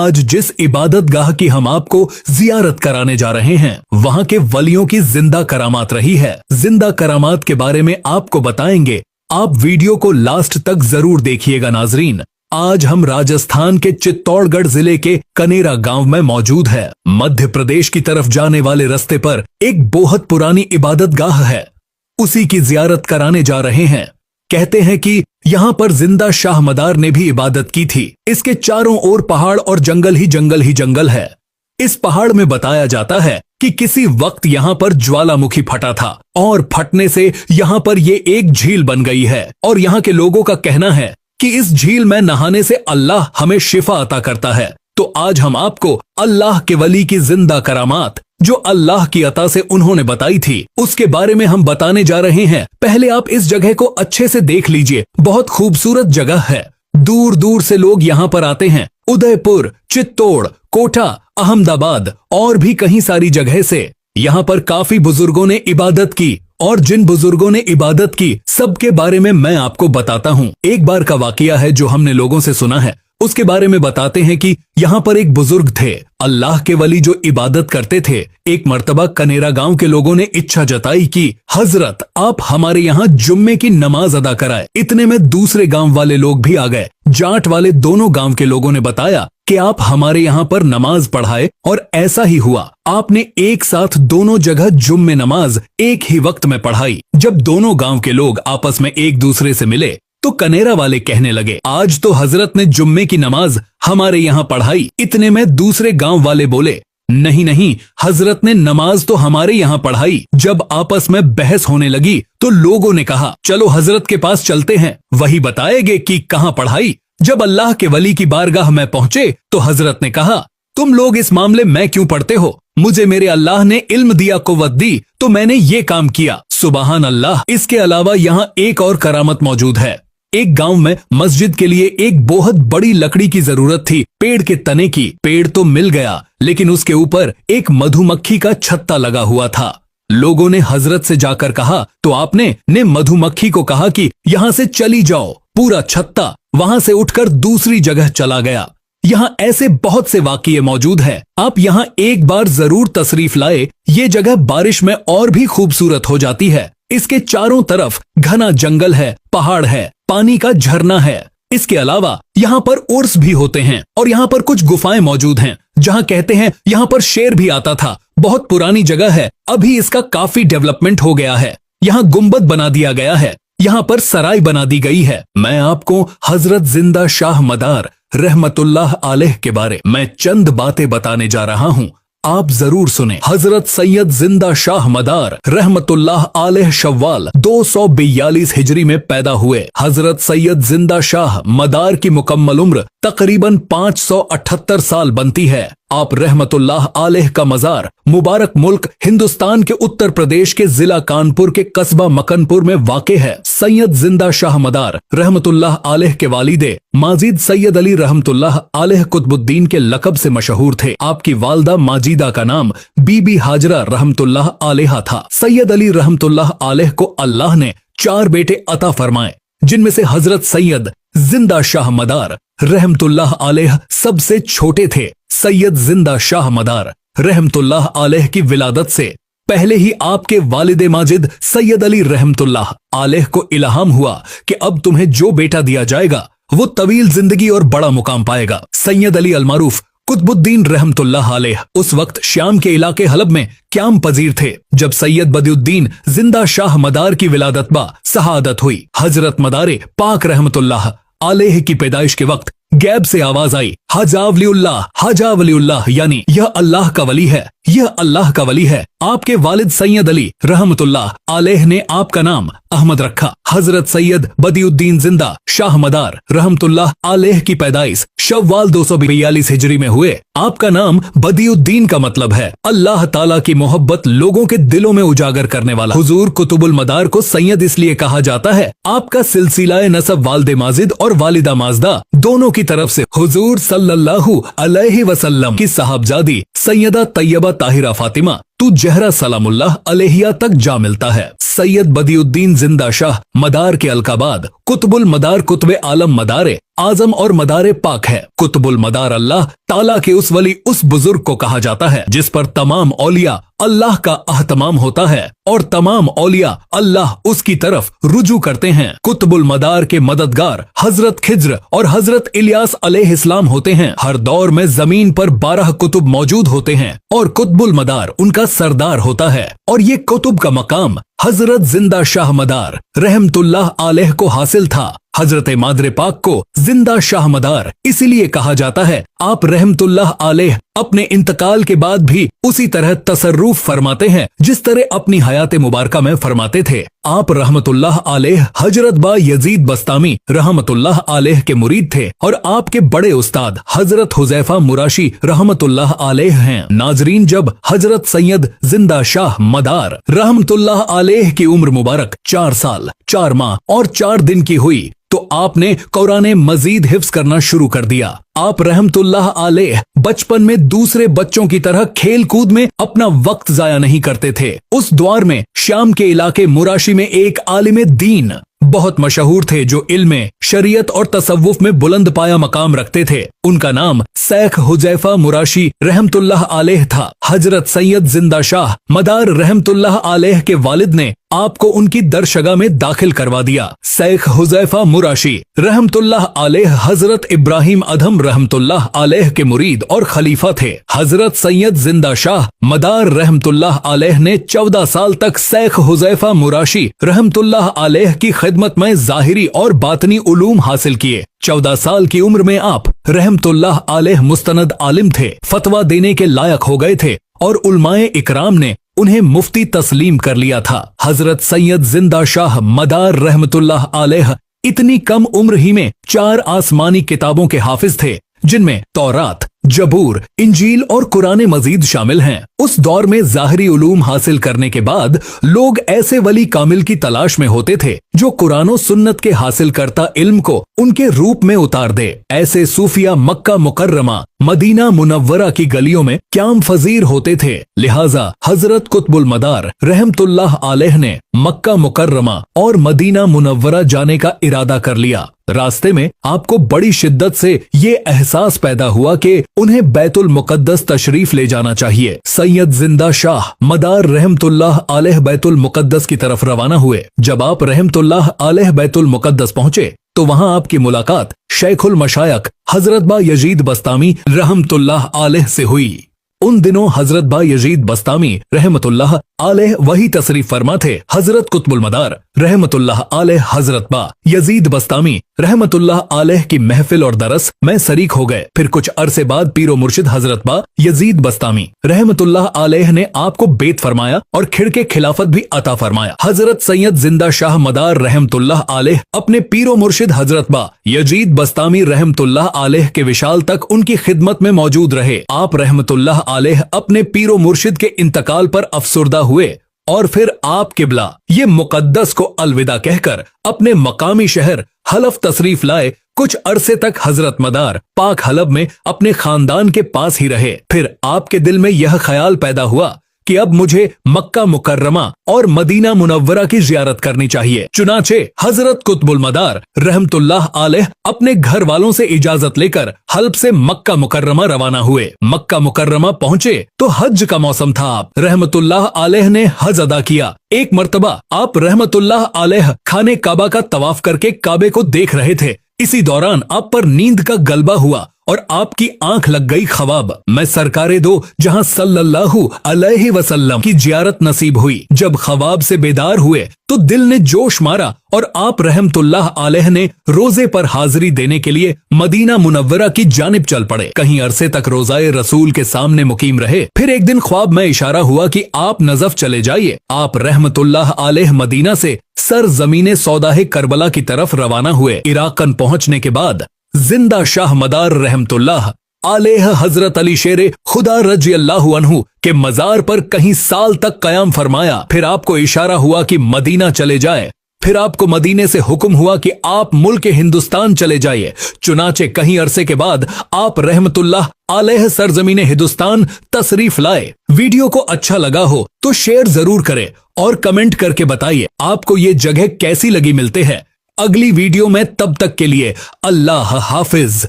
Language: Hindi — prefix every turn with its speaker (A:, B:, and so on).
A: आज जिस इबादत गाह की हम आपको जियारत कराने जा रहे हैं, वहाँ के वलियों की जिंदा करामात रही है। जिंदा करामात के बारे में आपको बताएंगे। आप वीडियो को लास्ट तक जरूर देखिएगा नाजरीन। आज हम राजस्थान के चित्तौड़गढ़ जिले के कनेरा गांव में मौजूद है। मध्य प्रदेश की तरफ जाने वाले रास्ते पर एक बहुत पुरानी इबादत गाह है, उसी की जियारत कराने जा रहे हैं। कहते हैं कि यहाँ पर जिंदा शाह मदार ने भी इबादत की थी। इसके चारों ओर पहाड़ और जंगल ही जंगल है। इस पहाड़ में बताया जाता है कि किसी वक्त यहाँ पर ज्वालामुखी फटा था और फटने से यहाँ पर ये एक झील बन गई है। और यहाँ के लोगों का कहना है कि इस झील में नहाने से अल्लाह हमें शिफा अता करता है। तो आज हम आपको अल्लाह के वली की जिंदा करामात जो अल्लाह की अता से उन्होंने बताई थी, उसके बारे में हम बताने जा रहे हैं। पहले आप इस जगह को अच्छे से देख लीजिए। बहुत खूबसूरत जगह है। दूर दूर से लोग यहाँ पर आते हैं। उदयपुर, चित्तौड़, कोटा, अहमदाबाद और भी कहीं सारी जगह से यहाँ पर काफी बुजुर्गों ने इबादत की। और जिन बुजुर्गों ने इबादत की सबके बारे में मैं आपको बताता हूँ। एक बार का वाकया है जो हमने लोगों से सुना है, उसके बारे में बताते हैं कि यहाँ पर एक बुजुर्ग थे, अल्लाह के वली जो इबादत करते थे। एक मर्तबा कनेरा गांव के लोगों ने इच्छा जताई कि हजरत आप हमारे यहाँ जुम्मे की नमाज अदा कराए। इतने में दूसरे गांव वाले लोग भी आ गए। जाट वाले दोनों गांव के लोगों ने बताया कि आप हमारे यहाँ पर नमाज पढ़ाए, और ऐसा ही हुआ। आपने एक साथ दोनों जगह जुम्मे नमाज एक ही वक्त में पढ़ाई। जब दोनों गांव के लोग आपस में एक दूसरे से मिले तो कनेरा वाले कहने लगे, आज तो हजरत ने जुम्मे की नमाज हमारे यहाँ पढ़ाई। इतने में दूसरे गांव वाले बोले, नहीं, हजरत ने नमाज तो हमारे यहाँ पढ़ाई। जब आपस में बहस होने लगी तो लोगों ने कहा, चलो हजरत के पास चलते हैं, वही बताएंगे कि कहाँ पढ़ाई। जब अल्लाह के वली की बारगाह में पहुंचे तो हजरत ने कहा, तुम लोग इस मामले में क्यों पढ़ते हो? मुझे मेरे अल्लाह ने इल्म दिया, कुव्वत दी, तो मैंने ये काम किया। सुबहान अल्लाह। इसके अलावा यहाँ एक और करामत मौजूद है। एक गांव में मस्जिद के लिए एक बहुत बड़ी लकड़ी की जरूरत थी, पेड़ के तने की। पेड़ तो मिल गया, लेकिन उसके ऊपर एक मधुमक्खी का छत्ता लगा हुआ था। लोगों ने हजरत से जाकर कहा तो आपने ने मधुमक्खी को कहा कि यहाँ से चली जाओ। पूरा छत्ता वहां से उठकर दूसरी जगह चला गया। यहाँ ऐसे बहुत से वाकये मौजूद हैं। आप यहाँ एक बार जरूर तशरीफ लाए। ये जगह बारिश में और भी खूबसूरत हो जाती है। इसके चारों तरफ घना जंगल है, पहाड़ है, पानी का झरना है। इसके अलावा यहाँ पर उर्स भी होते हैं और यहाँ पर कुछ गुफाएं मौजूद हैं, जहाँ कहते हैं यहाँ पर शेर भी आता था। बहुत पुरानी जगह है, अभी इसका काफी डेवलपमेंट हो गया है। यहाँ गुम्बद बना दिया गया है, यहाँ पर सराय बना दी गई है। मैं आपको हजरत जिंदा शाह मदार रहमतुल्लाह अलैह के बारे में चंद बातें बताने जा रहा हूँ, आप जरूर सुने। हजरत सैयद जिंदा शाह मदार रहमतुल्लाह अलैह शव्वाल 242 हिजरी में पैदा हुए। हजरत सैयद जिंदा शाह मदार की मुकम्मल उम्र तकरीबन 578 साल बनती है। आप रहमतुल्लाह अलैह का मजार मुबारक मुल्क हिंदुस्तान के उत्तर प्रदेश के जिला कानपुर के कस्बा मकनपुर में वाक़े है। सैयद जिंदा शाह मदार रहमतुल्लाह अलैह के वालिदे माजिद सैयद अली रहमतुल्लाह अलैह कुतुबुद्दीन के लकब से मशहूर थे। आपकी वालदा माजिदा का नाम बीबी हाजरा रहमतुल्लाह अलैहा था। सैयद अली रहमतुल्लाह अलैह को अल्लाह ने 4 बेटे अता फरमाए, जिनमें से हजरत सैयद जिंदा शाह मदार रहमतुल्लाह अलैह सबसे छोटे थे। सैयद जिंदा शाह मदार रहमतुल्लाह अलैह की विलादत से पहले ही आपके वालिदे माजिद सैयद अली रहमतुल्लाह अलैह को इल्हाम हुआ कि अब तुम्हें जो बेटा दिया जाएगा वो तवील जिंदगी और बड़ा मुकाम पाएगा। सैयद अली अलमारूफ कुतुबुद्दीन रहमतुल्लाह अलैह उस वक्त शाम के इलाके हलब में क्याम पजीर थे, जब सैयद बदिउद्दीन जिंदा शाह मदार की विलादत बा शहादत हुई। हजरत मदारे पाक रहमतुल्लाह अलैह की पैदाइश के वक्त गैब से आवाज आई, हाजा वलीउल्लाह, यानी यह अल्लाह का वली है, यह अल्लाह का वली है। आपके वालिद सैयद अली रहमतुल्लाह अलैह ने आपका नाम अहमद रखा। हजरत सैयद बदिउद्दीन जिंदा शाह मदार रहमतुल्लाह अलैह की पैदाइश शव्वाल 242 हिजरी में हुए। आपका नाम बदिउद्दीन का मतलब है अल्लाह ताला की मोहब्बत लोगों के दिलों में उजागर करने वाला। हुजूर कुतुबुल मदार को सैयद इसलिए कहा जाता है, आपका सिलसिला नसब वालिद माजिद और वालिदा माजदा दोनों की तरफ से हुजूर सल्लल्लाहु अलैहि वसल्लम की साहबजादी सैयदा तैयबा ताहिरा फातिमा तू जहरा सलामुल्लाह अलैहिया तक जा मिलता है। सैयद बदिउद्दीन जिंदा शाह मदार के अलकाबाद कुतुबुल मदार कुतुबे आलम मदारे आजम और मदारे पाक है। कुतुबुल मदार अल्लाह ताला के उस वली उस बुजुर्ग को कहा जाता है जिस पर तमाम औलिया अल्लाह का अहतमाम होता है और तमाम औलिया अल्लाह उसकी तरफ रुजू करते हैं। कुतुबुल मदार के मददगार हजरत खिज्र और हजरत इलियास अलैहिस्सलाम होते हैं। हर दौर में जमीन पर 12 कुतुब मौजूद होते हैं और कुतुबुल मदार उनका सरदार होता है और ये कुतुब का मकाम हजरत जिंदा शाह मदार रहमतुल्लाह अलैह को हासिल था। हजरत मादरे पाक को जिंदा शाह मदार इसीलिए कहा जाता है। आप रहमतुल्लाह अलैह अपने इंतकाल के बाद भी उसी तरह तसर्रुफ फरमाते हैं जिस तरह अपनी हयात मुबारका में फरमाते थे। आप रहमतुल्लाह अलैह हजरत बा यजीद बस्तामी रहमतुल्लाह अलैह के मुरीद थे और आपके बड़े उस्ताद हजरत हुजैफा मुराशी रहमतुल्लाह अलैह हैं। नाजरीन, जब हजरत सैयद जिंदा शाह मदार रहमतुल्लाह अलैह की उम्र मुबारक 4 साल 4 माह और 4 दिन की हुई तो आपने कुरान मजीद हिफ्ज करना शुरू कर दिया। आप रहमतुल्लाह अलैह बचपन में दूसरे बच्चों की तरह खेल कूद में अपना वक्त जाया नहीं करते थे। उस दौर में शाम के इलाके मुराशी में एक आलिम दीन बहुत मशहूर थे जो इल्म शरीयत और तसव्वुफ में बुलंद पाया मकाम रखते थे। उनका नाम शेख हुजैफा मुराशी रहमतुल्लाह अलैह था। हजरत सैयद जिंदा शाह मदार रहमतुल्लाह अलैह के वालिद ने आपको उनकी दरशगा में दाखिल करवा दिया। शेख हुजैफा मुराशी रहमतुल्लाह अलैह हजरत इब्राहिम अधम रहमतुल्लाह अलैह के मुरीद और खलीफा थे। हजरत सैयद जिंदा शाह मदार रहमतुल्लाह अलैह ने 14 साल तक शेख हुजैफा मुराशी रहमतुल्लाह अलैह की खिदमत में जाहिरी और बातनी उलूम हासिल किए। 14 साल की उम्र में आप रहमतुल्लाह अलैह मुस्तनद आलिम थे, फतवा देने के लायक हो गए थे और उलमाए इकराम ने उन्हें मुफ्ती तस्लीम कर लिया था। हजरत सैयद जिंदा शाह मदार रहमतुल्लाह अलैह इतनी कम उम्र ही में 4 आसमानी किताबों के हाफिज थे जिनमें तौरात, जबूर, इंजील और कुरान मजीद शामिल हैं। उस दौर में ज़ाहिरी उलूम हासिल करने के बाद लोग ऐसे वली कामिल की तलाश में होते थे जो कुरान और सुन्नत के हासिल करता इल्म को उनके रूप में उतार दे। ऐसे सूफिया मक्का मुकर्रमा मदीना मुनव्वरा की गलियों में क्याम फजीर होते थे। लिहाजा हजरत कुतुबुल मदार रहमतुल्लाह अलैह ने मक्का मुकर्रमा और मदीना मुनव्वरा जाने का इरादा कर लिया। रास्ते में आपको बड़ी शिद्दत से ये एहसास पैदा हुआ कि उन्हें बैतुल मुकद्दस तशरीफ ले जाना चाहिए। सैयद जिंदा शाह मदार रहमतुल्लाह अलैह बैतुल मुकद्दस की तरफ रवाना हुए। जब आप रहमतुल्लाह अलैह बैतुल मुकद्दस पहुंचे तो वहां आपकी मुलाकात शेखुल मशायख हजरत बा यजीद बस्तामी रहमतुल्लाह अलैह से हुई। उन दिनों हजरत बा यजीद बस्तामी रहमतुल्लाह अलैह वही तशरीफ फरमा थे। हजरत कुतुबुल मदार रहमतुल्लाह अलैह हजरत बा यजीद बस्तामी रहमतुल्लाह अलैह की महफिल और दरस में शरीक हो गए। फिर कुछ अरसे बाद पीरो मुर्शिद हजरत बा यजीद बस्तामी रहमतुल्लाह अलैह ने आपको बेत फरमाया और खिड़के खिलाफत भी अता फरमाया। हजरत सैयद जिंदा शाह मदार रहमतुल्लाह अलैह अपने पीरो मुर्शिद हजरत बा यजीद बस्तामी रहमतुल्लाह अलैह के विशाल तक उनकी खिदमत में मौजूद रहे। आप रहमतुल्लाह अलैह अपने पीरो मुर्शिद के इंतकाल पर अफसुर्दा हुए और फिर आप किबला ये मुकद्दस को अलविदा कहकर अपने मकामी शहर हलफ तशरीफ लाए। कुछ अरसे तक हजरत मदार पाक हलब में अपने खानदान के पास ही रहे। फिर आपके दिल में यह ख्याल पैदा हुआ कि अब मुझे मक्का मुकर्रमा और मदीना मुनव्वरा की जियारत करनी चाहिए। चुनाचे हजरत कुतुबुल मदार रहमतुल्लाह अलैह अपने घर वालों से इजाजत लेकर हल्ब से मक्का मुकर्रमा रवाना हुए। मक्का मुकर्रमा पहुंचे तो हज का मौसम था। आप रहमतुल्लाह अलैह ने हज अदा किया। एक मर्तबा आप रहमतुल्लाह अलैह खाने काबा का तवाफ करके काबे को देख रहे थे। इसी दौरान आप पर नींद का गलबा हुआ और आपकी आंख लग गई ख्वाब में सरकारे दो जहां सल्लल्लाहु अलैहि वसल्लम की जियारत नसीब हुई। जब ख्वाब से बेदार हुए तो दिल ने जोश मारा और आप रहमतुल्लाह अलैह ने रोजे पर हाजिरी देने के लिए मदीना मुनव्वरा की जानिब चल पड़े। कहीं अरसे तक रोजाए रसूल के सामने मुकीम रहे। फिर एक दिन ख्वाब में इशारा हुआ कि आप नजफ चले जाइए। आप रहमतुल्लाह अलैह मदीना से सर जमीने सौदाहे करबला की तरफ रवाना हुए। इराकन पहुंचने के बाद जिंदा शाह मदार रहमतुल्लाह अलैह हजरत अली शेरे खुदा रजी अल्लाहु अन्हु के मजार पर कहीं साल तक कयाम फरमाया। फिर आपको इशारा हुआ कि मदीना चले जाए। फिर आपको मदीने से हुक्म हुआ कि आप मुल्क हिंदुस्तान चले जाइए। चुनाचे कहीं अरसे के बाद आप रहमतुल्लाह अलैह सरजमीने हिंदुस्तान तशरीफ लाए। वीडियो को अच्छा लगा हो तो शेयर जरूर करें और कमेंट करके बताइए आपको ये जगह कैसी लगी। मिलते हैं अगली वीडियो में, तब तक के लिए अल्लाह हाफिज।